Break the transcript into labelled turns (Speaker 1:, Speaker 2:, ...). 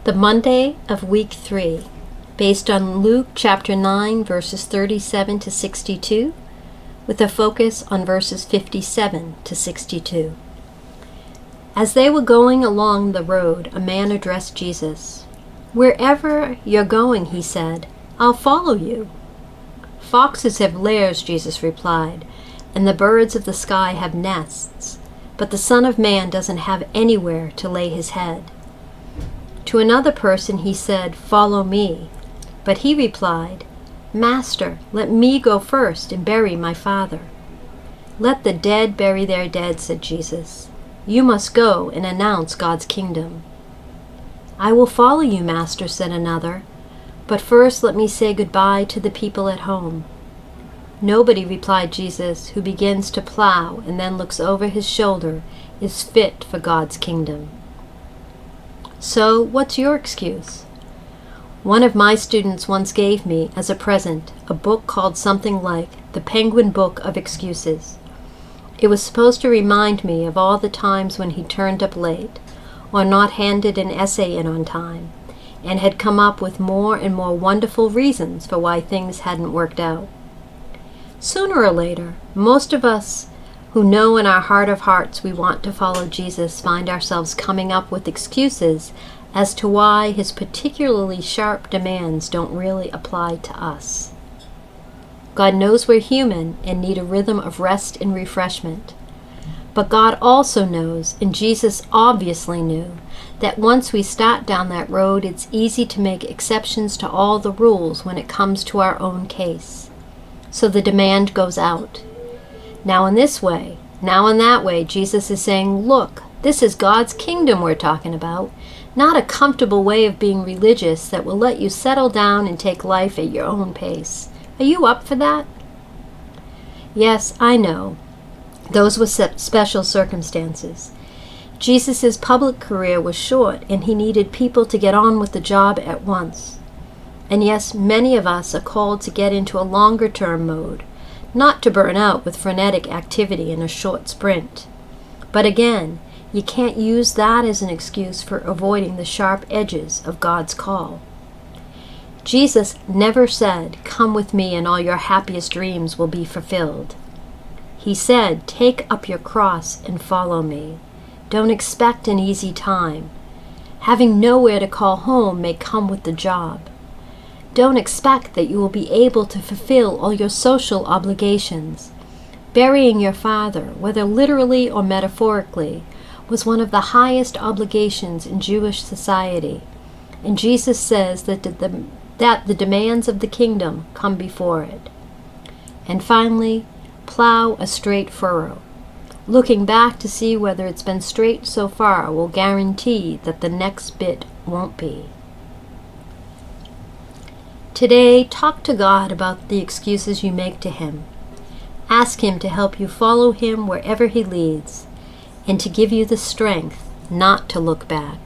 Speaker 1: The Monday of Week 3, based on Luke chapter 9, verses 37 to 62, with a focus on verses 57 to 62. As they were going along the road, a man addressed Jesus. "Wherever you're going," he said, "I'll follow you." "Foxes have lairs," Jesus replied, "and the birds of the sky have nests, but the Son of Man doesn't have anywhere to lay his head." To another person he said, "Follow me." But he replied, "Master, let me go first and bury my father." "Let the dead bury their dead," said Jesus. "You must go and announce God's kingdom." "I will follow you, Master," said another, "but first let me say goodbye to the people at home." "Nobody," replied Jesus, "who begins to plow and then looks over his shoulder is fit for God's kingdom." So, what's your excuse? One of my students once gave me, as a present, a book called something like The Penguin Book of Excuses. It was supposed to remind me of all the times when he turned up late, or not handed an essay in on time, and had come up with more and more wonderful reasons for why things hadn't worked out. Sooner or later, most of us who know in our heart of hearts we want to follow Jesus find ourselves coming up with excuses as to why his particularly sharp demands don't really apply to us. God knows we're human and need a rhythm of rest and refreshment. But God also knows, and Jesus obviously knew, that once we start down that road, it's easy to make exceptions to all the rules when it comes to our own case. So the demand goes out. Now in this way, now in that way, Jesus is saying, look, this is God's kingdom we're talking about, not a comfortable way of being religious that will let you settle down and take life at your own pace. Are you up for that? Yes, I know. Those were special circumstances. Jesus' public career was short, and he needed people to get on with the job at once. And yes, many of us are called to get into a longer-term mode, not to burn out with frenetic activity in a short sprint. But again, you can't use that as an excuse for avoiding the sharp edges of God's call. Jesus never said, "Come with me and all your happiest dreams will be fulfilled." He said, "Take up your cross and follow me." Don't expect an easy time. Having nowhere to call home may come with the job. Don't expect that you will be able to fulfill all your social obligations. Burying your father, whether literally or metaphorically, was one of the highest obligations in Jewish society, and Jesus says that the demands of the kingdom come before it. And finally, plow a straight furrow. Looking back to see whether it's been straight so far will guarantee that the next bit won't be. Today, talk to God about the excuses you make to him. Ask him to help you follow him wherever he leads, and to give you the strength not to look back.